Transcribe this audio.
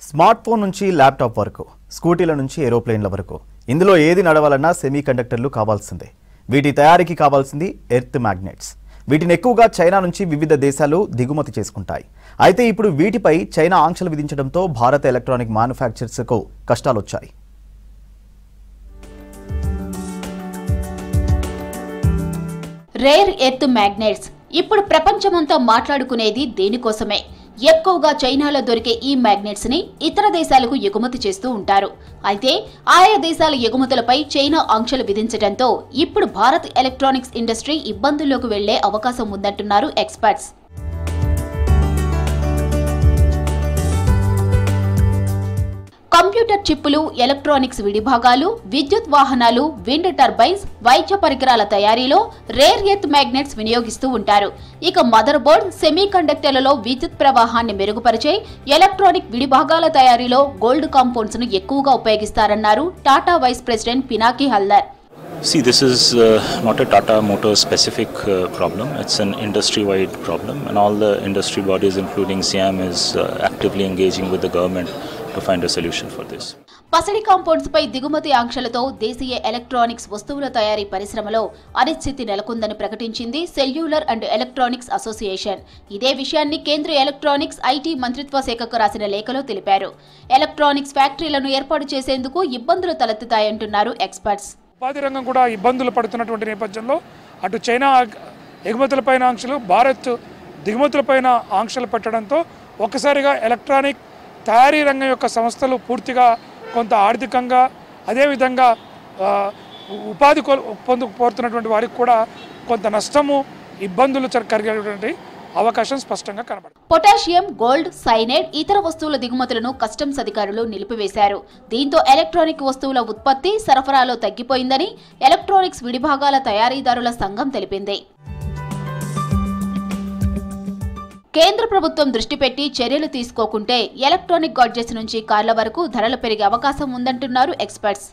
Smart phone నుంచి laptop వరకు, స్కూటీల నుంచి ఏరోప్లేన్ల వరకు ఇందులో ఏది నడవాలన్నా సెమీ కండక్టర్లు కావాల్సిందే. వీటి తయారీకి కావాల్సింది ఎర్త్ మ్యాగ్నెట్స్. వీటిని ఎక్కువగా చైనా నుంచి వివిధ దేశాలు దిగుమతి చేసుకుంటాయి. అయితే ఇప్పుడు వీటిపై చైనా ఆంక్షలు విధించడంతో భారత ఎలక్ట్రానిక్ మ్యానుఫ్యాక్చరర్స్కు కష్టాలు వచ్చాయి. రేర్ ఎర్త్ మ్యాగ్నెట్స్ ఇప్పుడు ప్రపంచమంతా మాట్లాడుకునేది దేనికోసమే. ఎక్కువగా చైనాలో దొరికే ఈ మ్యాగ్నెట్స్ ని ఇతర దేశాలకు ఎగుమతి చేస్తూ ఉంటారు. అయితే ఆయా దేశాల ఎగుమతులపై చైనా ఆంక్షలు విధించడంతో ఇప్పుడు భారత్ ఎలక్ట్రానిక్స్ ఇండస్ట్రీ ఇబ్బందుల్లోకి వెళ్లే అవకాశం ఉందంటున్నారు ఎక్స్పర్ట్స్. కంప్యూటర్ చిప్పులు, ఎలక్ట్రానిక్స్ విడిభాగాలు, విద్యుత్ వాహనాలు, విండ్ టర్బైన్స్, వైద్య పరికరాల తయారీలో రేర్ ఎర్త్ మ్యాగ్నెట్స్ వినియోగిస్తూ ఉంటారు. ఇక మదర్ బోర్డ్, సెమీ కండక్టర్లలో విద్యుత్ ప్రవాహాన్ని మెరుగుపరిచే ఎలక్ట్రానిక్ విడిభాగాల తయారీలో గోల్డ్ కాంపౌండ్స్ ను ఎక్కువగా ఉపయోగిస్తారన్నారు Tata vice president Pinaki Haldar. See, this is not a Tata Motors specific problem. It's an industry-wide problem, and all the industry bodies, including SIAM, is actively engaging with the government to find a solution for this. పసిడి compounds పై దిగుమతి ఆంక్షలతో దేశీయ electronics వస్తువుల తయారీ పరిశ్రమలో అనిశ్చితి నెలకొందని ప్రకటించింది cellular and electronics association. ఇదే విషయాన్ని కేంద్ర ఎలక్ట్రానిక్స్ ఐటీ మంత్రిత్వ శాఖకు రాసిన లేఖలో తెలిపారు. ఎలక్ట్రానిక్స్ ఫ్యాక్టరీలను ఏర్పాటు చేసేందుకు ఇబ్బందులు తలెత్తుతాయంటున్నారు ఎక్స్పర్ట్స్. ఉపాధి రంగం కూడా ఇబ్బందులు పడుతున్నటువంటి నేపథ్యంలో అటు చైనా ఎగుమతులపైన ఆంక్షలు, భారత్ దిగుమతులపైన ఆంక్షలు పెట్టడంతో ఒక్కసారిగా ఎలక్ట్రానిక్ తయారీ రంగం యొక్క సంస్థలు పూర్తిగా కొంత ఆర్థికంగా, అదేవిధంగా ఉపాధి కోరుతున్నటువంటి వారికి కూడా కొంత నష్టము, ఇబ్బందులు కలిగేటువంటి అవకాశం స్పష్టంగా కనబడుతుంది. పొటాషియం, గోల్డ్, సైనైడ్, ఇతర వస్తువుల దిగుమతులను కస్టమ్స్ అధికారులు నిలిపివేశారు. దీంతో ఎలక్ట్రానిక్ వస్తువుల ఉత్పత్తి, సరఫరాలో తగ్గిపోయిందని ఎలక్ట్రానిక్స్ విడిభాగాల తయారీదారుల సంఘం తెలిపింది. కేంద్ర ప్రభుత్వం దృష్టి పెట్టి చర్యలు తీసుకోకుంటే ఎలక్ట్రానిక్ గాడ్జెట్స్ నుంచి కార్ల వరకు ధరలు పెరిగే అవకాశం ఉందంటున్నారు ఎక్స్పర్ట్స్.